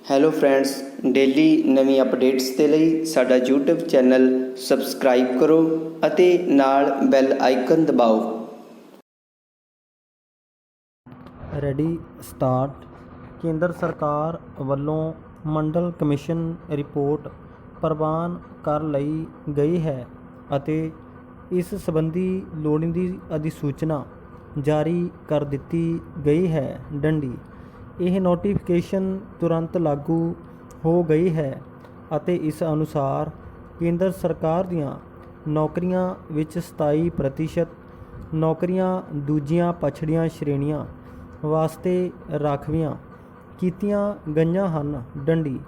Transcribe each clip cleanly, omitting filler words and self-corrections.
Hello friends, daily ਨਵੀਂ updates ਦੇ ਲਈ ਸਾਡਾ YouTube ਚੈਨਲ ਸਬਸਕ੍ਰਾਈਬ ਕਰੋ ਅਤੇ ਨਾਲ ਬੈਲ ਆਈਕਨ ਦਬਾਓ। Ready start. ਕੇਂਦਰ ਸਰਕਾਰ ਵੱਲੋਂ ਮੰਡਲ ਕਮਿਸ਼ਨ ਰਿਪੋਰਟ ਪ੍ਰਵਾਨ ਕਰ ਲਈ ਗਈ ਹੈ ਅਤੇ ਇਸ ਸੰਬੰਧੀ ਲੋੜੀਂਦੀ ਅਧਿਸੂਚਨਾ ਜਾਰੀ ਕਰ ਦਿੱਤੀ ਗਈ ਹੈ। ਡੰਡੀ ਇਹ ਨੋਟੀਫਿਕੇਸ਼ਨ ਤੁਰੰਤ ਲਾਗੂ ਹੋ ਗਈ ਹੈ ਅਤੇ ਇਸ ਅਨੁਸਾਰ ਕੇਂਦਰ ਸਰਕਾਰ ਦੀਆਂ ਨੌਕਰੀਆਂ ਵਿੱਚ 27% ਨੌਕਰੀਆਂ ਦੂਜੀਆਂ ਪਛੜੀਆਂ ਸ਼੍ਰੇਣੀਆਂ ਵਾਸਤੇ ਰਾਖਵੀਆਂ ਕੀਤੀਆਂ ਗਈਆਂ ਹਨ। ਡੰਡੀ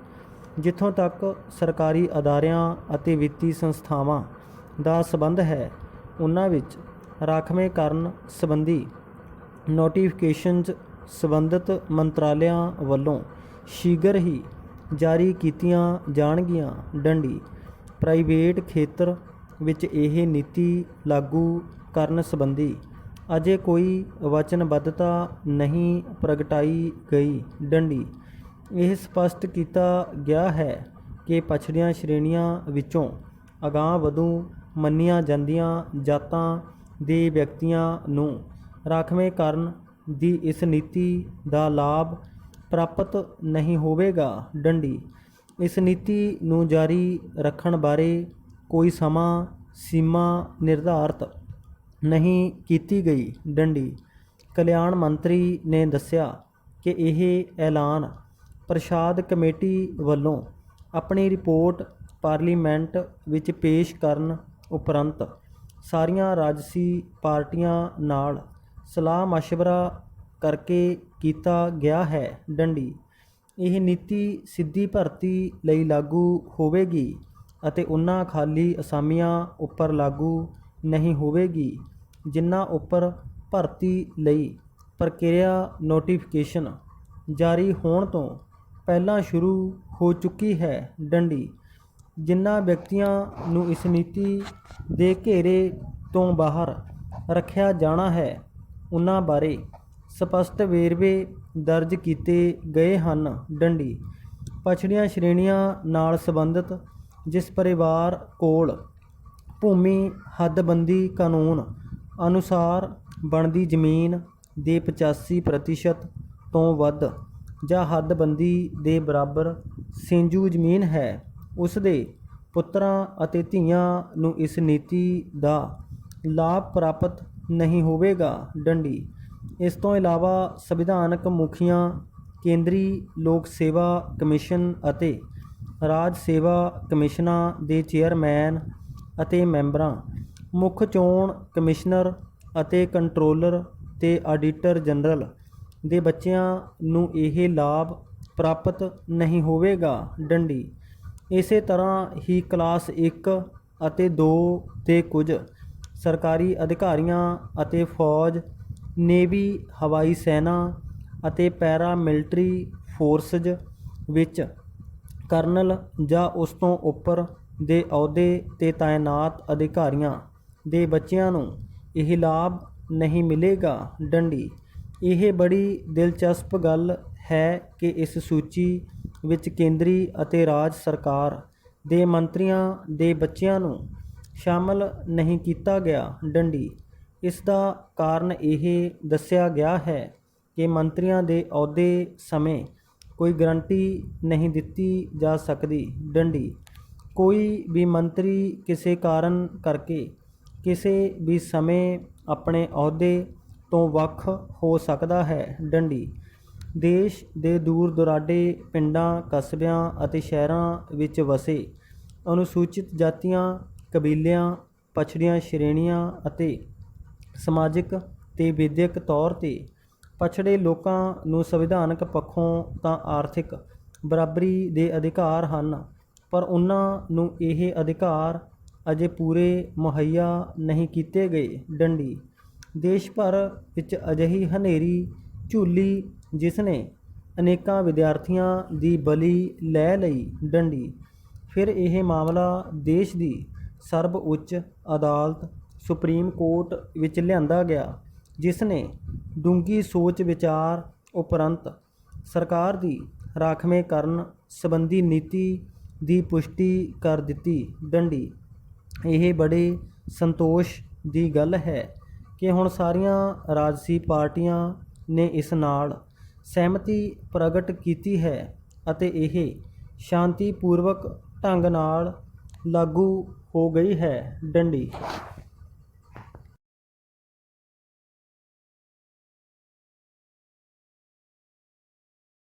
ਜਿੱਥੋਂ ਤੱਕ ਸਰਕਾਰੀ ਅਦਾਰਿਆਂ ਅਤੇ ਵਿੱਤੀ ਸੰਸਥਾਵਾਂ ਦਾ ਸੰਬੰਧ ਹੈ, ਉਹਨਾਂ ਵਿੱਚ ਰਾਖਵੇਂਕਰਨ ਸੰਬੰਧੀ ਨੋਟੀਫਿਕੇਸ਼ਨਜ਼ ਸੰਬੰਧਿਤ ਮੰਤਰਾਲਿਆਂ ਵੱਲੋਂ ਸ਼ੀਘਰ ਹੀ ਜਾਰੀ ਕੀਤੀਆਂ ਜਾਣਗੀਆਂ। ਡੰਡੀ ਪ੍ਰਾਈਵੇਟ ਖੇਤਰ ਵਿੱਚ ਇਹ ਨੀਤੀ ਲਾਗੂ ਕਰਨ ਸੰਬੰਧੀ ਅਜੇ ਕੋਈ ਵਚਨਬੱਧਤਾ ਨਹੀਂ ਪ੍ਰਗਟਾਈ ਗਈ। ਡੰਡੀ ਇਹ ਸਪਸ਼ਟ ਕੀਤਾ ਗਿਆ ਹੈ ਕਿ ਪਛੜੀਆਂ ਸ਼੍ਰੇਣੀਆਂ ਵਿੱਚੋਂ ਅਗਾਂਹ-ਵਧੂ ਮੰਨੀਆਂ ਜਾਂਦੀਆਂ ਜਾਤਾਂ ਦੇ ਵਿਅਕਤੀਆਂ ਨੂੰ ਰਾਖਵੇਂਕਰਨ ਦੀ ਇਸ ਨੀਤੀ ਦਾ ਲਾਭ ਪ੍ਰਾਪਤ ਨਹੀਂ ਹੋਵੇਗਾ। ਡੰਡੀ ਇਸ ਨੀਤੀ ਨੂੰ ਜਾਰੀ ਰੱਖਣ ਬਾਰੇ ਕੋਈ ਸਮਾਂ ਸੀਮਾ ਨਿਰਧਾਰਤ ਨਹੀਂ ਕੀਤੀ ਗਈ। ਡੰਡੀ ਕਲਿਆਣ ਮੰਤਰੀ ਨੇ ਦੱਸਿਆ ਕਿ ਇਹ ਐਲਾਨ ਪ੍ਰਸਾਦ ਕਮੇਟੀ ਵੱਲੋਂ ਆਪਣੀ ਰਿਪੋਰਟ ਪਾਰਲੀਮੈਂਟ ਵਿੱਚ ਪੇਸ਼ ਕਰਨ ਉਪਰੰਤ ਸਾਰੀਆਂ ਰਾਜਸੀ ਪਾਰਟੀਆਂ ਨਾਲ ਸਲਾਹ ਮਸ਼ਵਰਾ ਕਰਕੇ ਕੀਤਾ ਗਿਆ ਹੈ। ਡੰਡੀ ਇਹ ਨੀਤੀ ਸਿੱਧੀ ਭਰਤੀ ਲਈ ਲਾਗੂ ਹੋਵੇਗੀ ਅਤੇ ਉਹਨਾਂ ਖਾਲੀ ਅਸਾਮੀਆਂ ਉੱਪਰ ਲਾਗੂ ਨਹੀਂ ਹੋਵੇਗੀ ਜਿਨ੍ਹਾਂ ਉੱਪਰ ਭਰਤੀ ਲਈ ਪ੍ਰਕਿਰਿਆ ਨੋਟੀਫਿਕੇਸ਼ਨ ਜਾਰੀ ਹੋਣ ਤੋਂ ਪਹਿਲਾਂ ਸ਼ੁਰੂ ਹੋ ਚੁੱਕੀ ਹੈ। ਡੰਡੀ ਜਿਨ੍ਹਾਂ ਵਿਅਕਤੀਆਂ ਨੂੰ ਇਸ ਨੀਤੀ ਦੇ ਘੇਰੇ ਤੋਂ ਬਾਹਰ ਰੱਖਿਆ ਜਾਣਾ ਹੈ, ਉਹਨਾਂ ਬਾਰੇ ਸਪਸ਼ਟ ਵੇਰਵੇ ਦਰਜ ਕੀਤੇ ਗਏ ਹਨ। ਡੰਡੀ ਪਛੜੀਆਂ ਸ਼੍ਰੇਣੀਆਂ ਨਾਲ ਸੰਬੰਧਿਤ ਜਿਸ ਪਰਿਵਾਰ ਕੋਲ ਭੂਮੀ ਹੱਦਬੰਦੀ ਕਾਨੂੰਨ ਅਨੁਸਾਰ ਬਣਦੀ ਜ਼ਮੀਨ ਦੇ 85% ਤੋਂ ਵੱਧ ਜਾਂ ਹੱਦਬੰਦੀ ਦੇ ਬਰਾਬਰ ਸਿੰਜੂ ਜ਼ਮੀਨ ਹੈ, ਉਸ ਦੇ ਪੁੱਤਰਾਂ ਅਤੇ ਧੀਆਂ ਨੂੰ ਇਸ ਨੀਤੀ ਦਾ ਲਾਭ ਪ੍ਰਾਪਤ ਨਹੀਂ ਹੋਵੇਗਾ। ਡੰਡੀ ਇਸ ਤੋਂ ਇਲਾਵਾ ਸੰਵਿਧਾਨਕ ਮੁਖੀਆਂ, ਕੇਂਦਰੀ ਲੋਕ ਸੇਵਾ ਕਮਿਸ਼ਨ ਅਤੇ ਰਾਜ ਸੇਵਾ ਕਮਿਸ਼ਨਾਂ ਦੇ ਚੇਅਰਮੈਨ ਅਤੇ ਮੈਂਬਰਾਂ, ਮੁੱਖ ਚੋਣ ਕਮਿਸ਼ਨਰ ਅਤੇ ਕੰਟਰੋਲਰ ਤੇ ਆਡੀਟਰ ਜਨਰਲ ਦੇ ਬੱਚਿਆਂ ਨੂੰ ਇਹ ਲਾਭ ਪ੍ਰਾਪਤ ਨਹੀਂ ਹੋਵੇਗਾ। ਡੰਡੀ ਇਸੇ ਤਰ੍ਹਾਂ ਹੀ ਕਲਾਸ 1 ਅਤੇ 2 ਦੇ ਕੁਝ ਸਰਕਾਰੀ ਅਧਿਕਾਰੀਆਂ ਅਤੇ ਫੌਜ, ਨੇਵੀ, ਹਵਾਈ ਸੈਨਾ ਅਤੇ ਪੈਰਾ ਮਿਲਟਰੀ ਫੋਰਸਜ਼ ਵਿੱਚ ਕਰਨਲ ਜਾਂ ਉਸ ਤੋਂ ਉੱਪਰ ਦੇ ਅਹੁਦੇ 'ਤੇ ਤਾਇਨਾਤ ਅਧਿਕਾਰੀਆਂ ਦੇ ਬੱਚਿਆਂ ਨੂੰ ਇਹ ਲਾਭ ਨਹੀਂ ਮਿਲੇਗਾ। ਡੰਡੀ ਇਹ ਬੜੀ ਦਿਲਚਸਪ ਗੱਲ ਹੈ ਕਿ ਇਸ ਸੂਚੀ ਵਿੱਚ ਕੇਂਦਰੀ ਅਤੇ ਰਾਜ ਸਰਕਾਰ ਦੇ ਮੰਤਰੀਆਂ ਦੇ ਬੱਚਿਆਂ ਨੂੰ ਸ਼ਾਮਲ ਨਹੀਂ ਕੀਤਾ ਗਿਆ। ਡੰਡੀ ਇਸ ਦਾ ਕਾਰਨ ਇਹ ਦੱਸਿਆ ਗਿਆ ਹੈ ਕਿ ਮੰਤਰੀਆਂ ਦੇ ਅਹੁਦੇ ਸਮੇਂ ਕੋਈ ਗਰੰਟੀ ਨਹੀਂ ਦਿੱਤੀ ਜਾ ਸਕਦੀ। ਡੰਡੀ ਕੋਈ ਵੀ ਮੰਤਰੀ ਕਿਸੇ ਕਾਰਨ ਕਰਕੇ ਕਿਸੇ ਵੀ ਸਮੇਂ ਆਪਣੇ ਅਹੁਦੇ ਤੋਂ ਵੱਖ ਹੋ ਸਕਦਾ ਹੈ। ਡੰਡੀ ਦੇਸ਼ ਦੇ ਦੂਰ ਦੁਰਾਡੇ ਪਿੰਡਾਂ, ਕਸਬਿਆਂ ਅਤੇ ਸ਼ਹਿਰਾਂ ਵਿੱਚ ਵਸੇ ਅਨੁਸੂਚਿਤ ਜਾਤੀਆਂ, ਕਬੀਲਿਆਂ, ਪਛੜੀਆਂ ਸ਼੍ਰੇਣੀਆਂ ਅਤੇ ਸਮਾਜਿਕ ਤੇ ਵਿਦਿਅਕ ਤੌਰ 'ਤੇ ਪਛੜੇ ਲੋਕਾਂ ਨੂੰ ਸੰਵਿਧਾਨਕ ਪੱਖੋਂ ਤਾਂ ਆਰਥਿਕ ਬਰਾਬਰੀ ਦੇ ਅਧਿਕਾਰ ਹਨ, ਪਰ ਉਹਨਾਂ ਨੂੰ ਇਹ ਅਧਿਕਾਰ ਅਜੇ ਪੂਰੇ ਮੁਹੱਈਆ ਨਹੀਂ ਕੀਤੇ ਗਏ। ਡੰਡੀ ਦੇਸ਼ ਭਰ ਵਿੱਚ ਅਜਿਹੀ ਹਨੇਰੀ ਝੂਲੀ ਜਿਸ ਨੇ ਅਨੇਕਾਂ ਵਿਦਿਆਰਥੀਆਂ ਦੀ ਬਲੀ ਲੈ ਲਈ। ਡੰਡੀ ਫਿਰ ਇਹ ਮਾਮਲਾ ਦੇਸ਼ ਦੀ ਸਰਬ ਉੱਚ ਅਦਾਲਤ ਸੁਪਰੀਮ ਕੋਰਟ ਵਿੱਚ ਲਿਆਂਦਾ ਗਿਆ, ਜਿਸ ਨੇ ਡੂੰਘੀ ਸੋਚ ਵਿਚਾਰ ਉਪਰੰਤ ਸਰਕਾਰ ਦੀ ਰਾਖਵੇਂਕਰਨ ਸੰਬੰਧੀ ਨੀਤੀ ਦੀ ਪੁਸ਼ਟੀ ਕਰ ਦਿੱਤੀ। ਡੰਡੀ। ਇਹ ਬੜੇ ਸੰਤੋਸ਼ ਦੀ ਗੱਲ ਹੈ ਕਿ ਹੁਣ ਸਾਰੀਆਂ ਰਾਜਸੀ ਪਾਰਟੀਆਂ ਨੇ ਇਸ ਨਾਲ ਸਹਿਮਤੀ ਪ੍ਰਗਟ ਕੀਤੀ ਹੈ ਅਤੇ ਇਹ ਸ਼ਾਂਤੀਪੂਰਵਕ ਢੰਗ ਨਾਲ ਲਾਗੂ ਹੋ ਗਈ ਹੈ। ਡੰਡੀ।